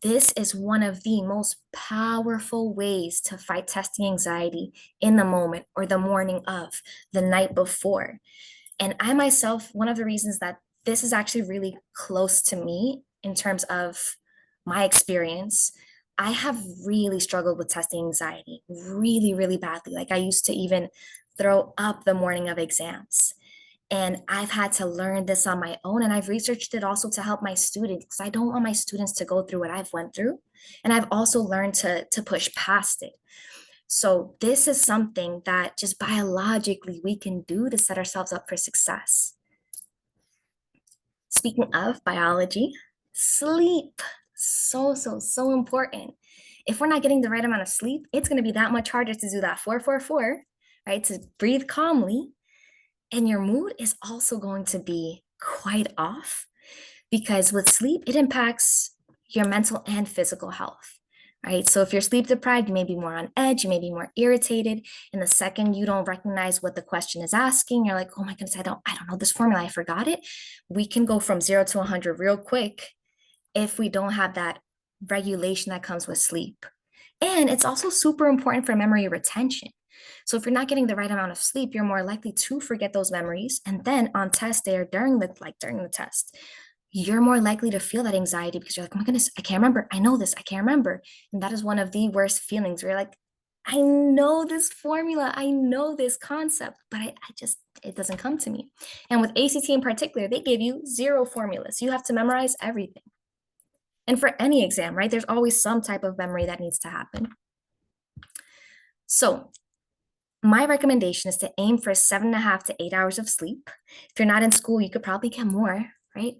this is one of the most powerful ways to fight testing anxiety in the moment or the morning of, the night before. And I myself, one of the reasons that this is actually really close to me in terms of my experience, I have really struggled with testing anxiety really, really badly. Like I used to even throw up the morning of exams. And I've had to learn this on my own. And I've researched it also to help my students because I don't want my students to go through what I've went through. And I've also learned to push past it. So this is something that just biologically we can do to set ourselves up for success. Speaking of biology, sleep. So important. If we're not getting the right amount of sleep, it's going to be that much harder to do that 4-4-4, right? To breathe calmly. And your mood is also going to be quite off because with sleep, it impacts your mental and physical health, right? So if you're sleep deprived, you may be more on edge, you may be more irritated. And the second you don't recognize what the question is asking, you're like, oh my goodness, I don't know this formula, I forgot it. We can go from 0 to 100 real quick if we don't have that regulation that comes with sleep. And it's also super important for memory retention. So if you're not getting the right amount of sleep, you're more likely to forget those memories. And then on test day or during the test, you're more likely to feel that anxiety because you're like, oh my goodness, I can't remember. I know this, I can't remember. And that is one of the worst feelings where you're like, I know this formula, I know this concept, but it doesn't come to me. And with ACT in particular, they give you zero formulas. You have to memorize everything. And for any exam, right, there's always some type of memory that needs to happen. So my recommendation is to aim for 7.5 to 8 hours of sleep. If you're not in school, you could probably get more, right?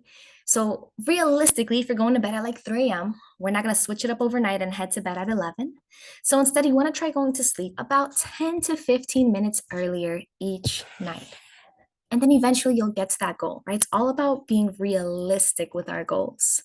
So realistically, if you're going to bed at like 3 a.m., we're not going to switch it up overnight and head to bed at 11. So instead, you want to try going to sleep about 10 to 15 minutes earlier each night. And then eventually you'll get to that goal, right? It's all about being realistic with our goals.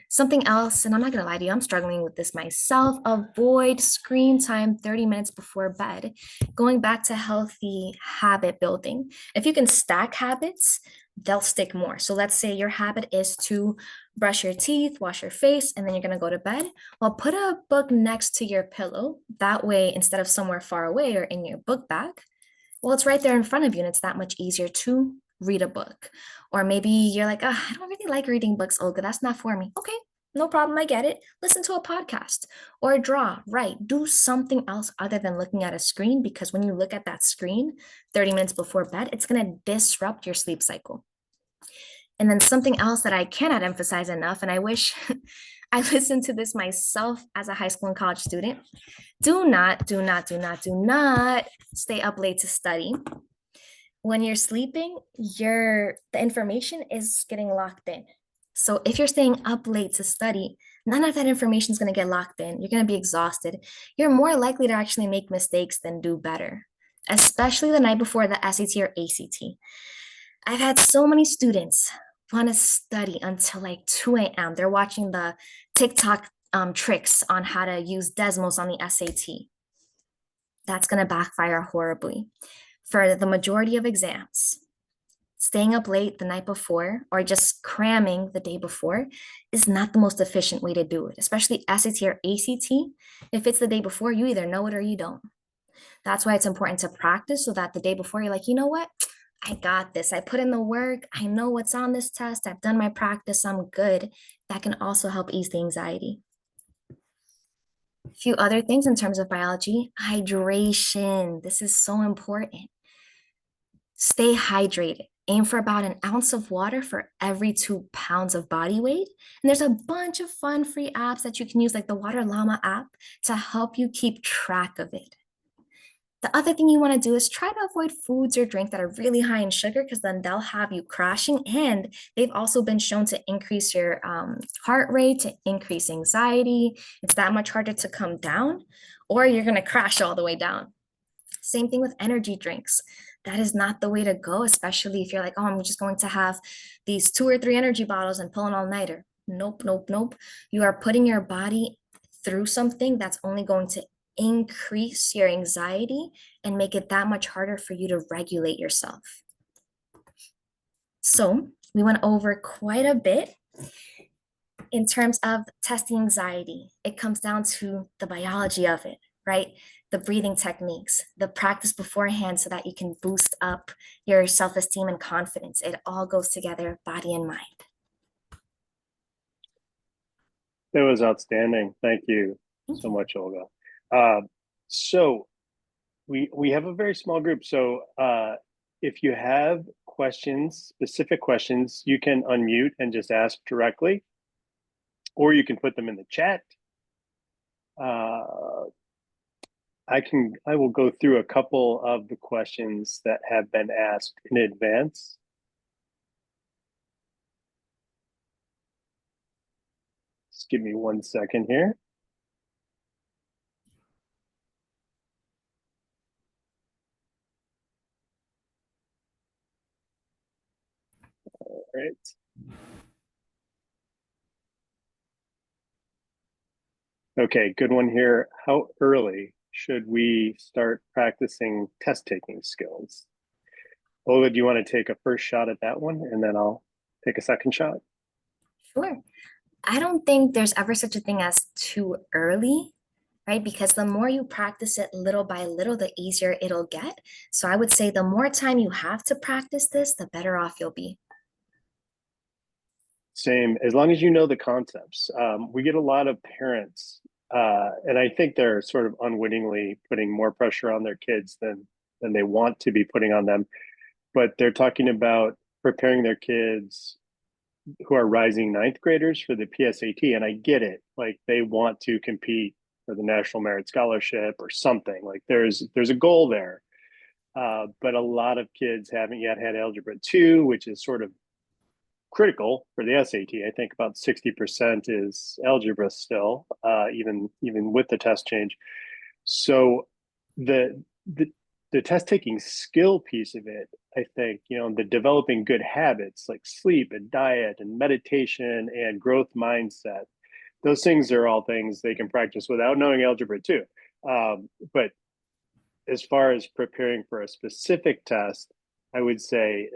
Something else, and I'm not gonna lie to you, I'm struggling with this myself. Avoid screen time 30 minutes before bed. Going back to healthy habit building. If you can stack habits, they'll stick more. So let's say your habit is to brush your teeth, wash your face, and then you're gonna go to bed. Well, put a book next to your pillow. That way, instead of somewhere far away or in your book bag, well, it's right there in front of you, and it's that much easier to read a book. Or maybe you're like, oh, I don't really like reading books, Olga. That's not for me. Okay, no problem. I get it. Listen to a podcast or draw, write, do something else other than looking at a screen because when you look at that screen 30 minutes before bed, it's going to disrupt your sleep cycle. And then something else that I cannot emphasize enough, and I wish I listened to this myself as a high school and college student. Do not stay up late to study. When you're sleeping, the information is getting locked in. So if you're staying up late to study, none of that information is going to get locked in. You're going to be exhausted. You're more likely to actually make mistakes than do better, especially the night before the SAT or ACT. I've had so many students want to study until like 2 a.m. They're watching the TikTok tricks on how to use Desmos on the SAT. That's going to backfire horribly. For the majority of exams, staying up late the night before or just cramming the day before is not the most efficient way to do it, especially SAT or ACT. If it's the day before, you either know it or you don't. That's why it's important to practice so that the day before you're like, you know what? I got this. I put in the work. I know what's on this test. I've done my practice. I'm good. That can also help ease the anxiety. A few other things in terms of biology, hydration. This is so important. Stay hydrated. Aim for about an ounce of water for every 2 pounds of body weight. And there's a bunch of fun free apps that you can use, like the Water Llama app, to help you keep track of it. The other thing you want to do is try to avoid foods or drinks that are really high in sugar because then they'll have you crashing. And they've also been shown to increase your heart rate, to increase anxiety. It's that much harder to come down, or you're going to crash all the way down. Same thing with energy drinks. That is not the way to go, especially if you're like, oh, I'm just going to have these 2 or 3 energy bottles and pull an all-nighter. Nope, nope, nope. You are putting your body through something that's only going to increase your anxiety and make it that much harder for you to regulate yourself. So we went over quite a bit in terms of testing anxiety. It comes down to the biology of it, right? The breathing techniques, the practice beforehand so that you can boost up your self-esteem and confidence. It all goes together, body and mind. That was outstanding. Thank you so much, Olga. Uh, so we have a very small group. So if you have questions, specific questions, you can unmute and just ask directly, or you can put them in the chat. I will go through a couple of the questions that have been asked in advance. Just give me 1 second here. All right. Okay, good one here. How early should we start practicing test taking skills? Olga, do you want to take a first shot at that one and then I'll take a second shot? Sure. I don't think there's ever such a thing as too early. right? Because the more you practice it little by little, the easier it'll get. So I would say the more time you have to practice this, the better off you'll be. Same, as long as you know the concepts. We get a lot of parents, and I think they're sort of unwittingly putting more pressure on their kids than they want to be putting on them. But they're talking about preparing their kids who are rising ninth graders for the PSAT, and I get it. Like they want to compete for the National Merit Scholarship or something. Like there's a goal there. But a lot of kids haven't yet had Algebra 2, which is sort of critical for the SAT. I think about 60% is algebra still, even with the test change. So the the the test taking skill piece of it, I think, the developing good habits like sleep and diet and meditation and growth mindset, those things are all things they can practice without knowing algebra too. But as far as preparing for a specific test, I would say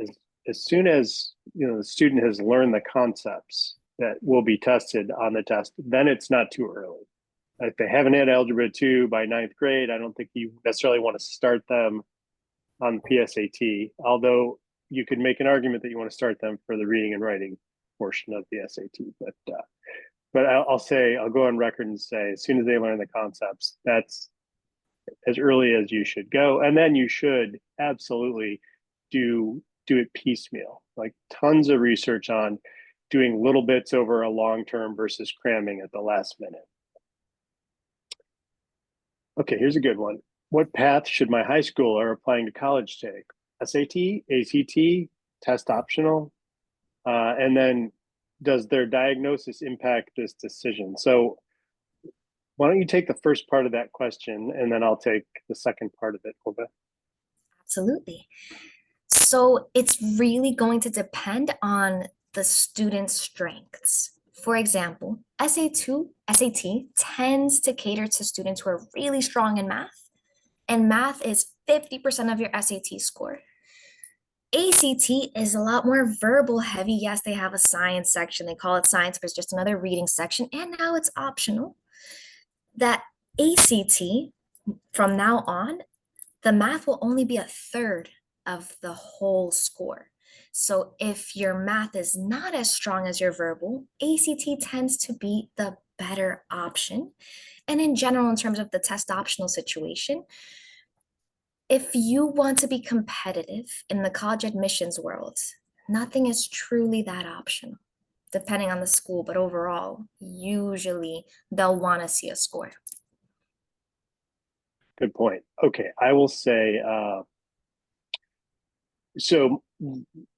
as soon as the student has learned the concepts that will be tested on the test, then it's not too early. If they haven't had algebra 2 by ninth grade, I don't think you necessarily want to start them on the PSAT, although you could make an argument that you want to start them for the reading and writing portion of the SAT. But I'll go on record and say, as soon as they learn the concepts, that's as early as you should go. And then you should absolutely do it piecemeal, like tons of research on doing little bits over a long term versus cramming at the last minute. Okay, here's a good one. What path should my high schooler applying to college take? SAT, ACT, test optional? And then does their diagnosis impact this decision? So why don't you take the first part of that question and then I'll take the second part of it, Olga. Absolutely. So it's really going to depend on the student's strengths. For example, SAT tends to cater to students who are really strong in math, and math is 50% of your SAT score. ACT is a lot more verbal heavy. Yes, they have a science section. They call it science, but it's just another reading section. And now it's optional. That ACT, from now on, the math will only be a third of the whole score. So if your math is not as strong as your verbal, ACT tends to be the better option. And in general, in terms of the test optional situation, if you want to be competitive in the college admissions world, nothing is truly that optional, depending on the school. But overall, usually they'll want to see a score. Good point. Okay, I will say, so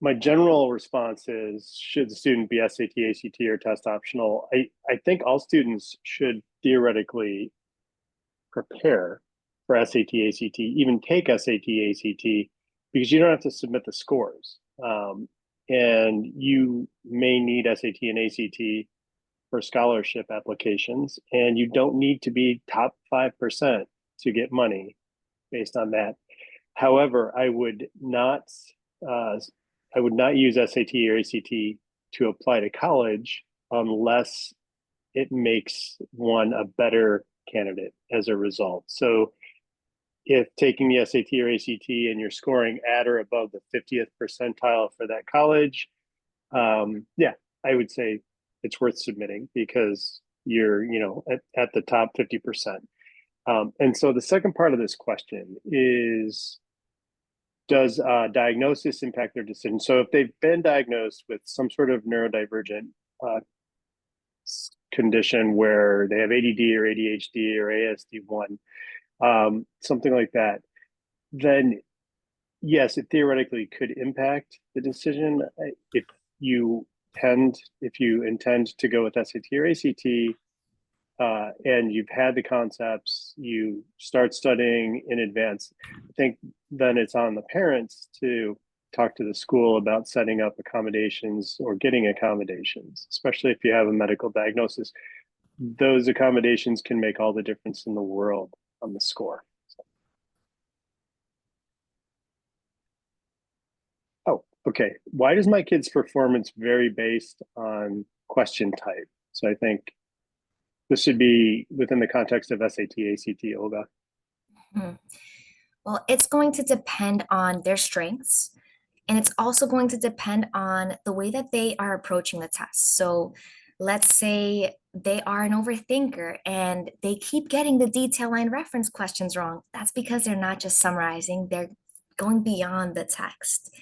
my general response is, should the student be SAT, ACT, or test optional? I think all students should theoretically prepare for SAT, ACT, even take SAT, ACT, because you don't have to submit the scores. And you may need SAT and ACT for scholarship applications, and you don't need to be top 5% to get money based on that. However, uh, I would not use SAT or ACT to apply to college unless it makes one a better candidate as a result. So if taking the SAT or ACT and you're scoring at or above the 50th percentile for that college, yeah, I would say it's worth submitting because you're, at the top 50%. And so the second part of this question is, does diagnosis impact their decision? So if they've been diagnosed with some sort of neurodivergent uh, condition where they have ADD or ADHD or ASD1, something like that, then yes, it theoretically could impact the decision. If you if you intend to go with SAT or ACT, and you've had the concepts, you start studying in advance, I think then it's on the parents to talk to the school about setting up accommodations or getting accommodations, especially if you have a medical diagnosis. Those accommodations can make all the difference in the world on the score. Oh, okay. Why does my kid's performance vary based on question type? So I think This should be within the context of SAT, ACT, Olga. Hmm. Well, it's going to depend on their strengths, and it's also going to depend on the way that they are approaching the test. So let's say they are an overthinker and they keep getting the detail line reference questions wrong. That's because they're not just summarizing, they're going beyond the text.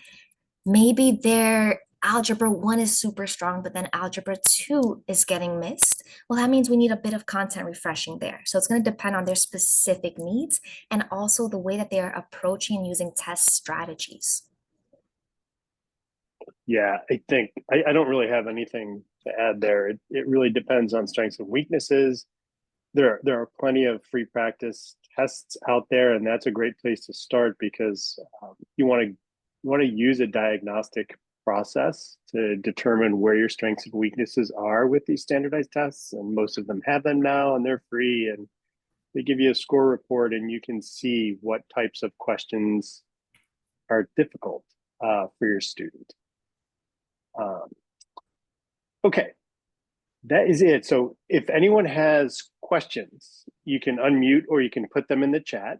Maybe their algebra 1 is super strong, but then algebra 2 is getting missed. Well, that means we need a bit of content refreshing there. So it's going to depend on their specific needs and also the way that they are approaching and using test strategies. Yeah, I think I don't really have anything to add there. It really depends on strengths and weaknesses. There are plenty of free practice tests out there, and that's a great place to start because you want to use a diagnostic process to determine where your strengths and weaknesses are with these standardized tests. And most of them have them now, and they're free, and they give you a score report, and you can see what types of questions are difficult for your student. Um, okay, that is it. So if anyone has questions, you can unmute or you can put them in the chat.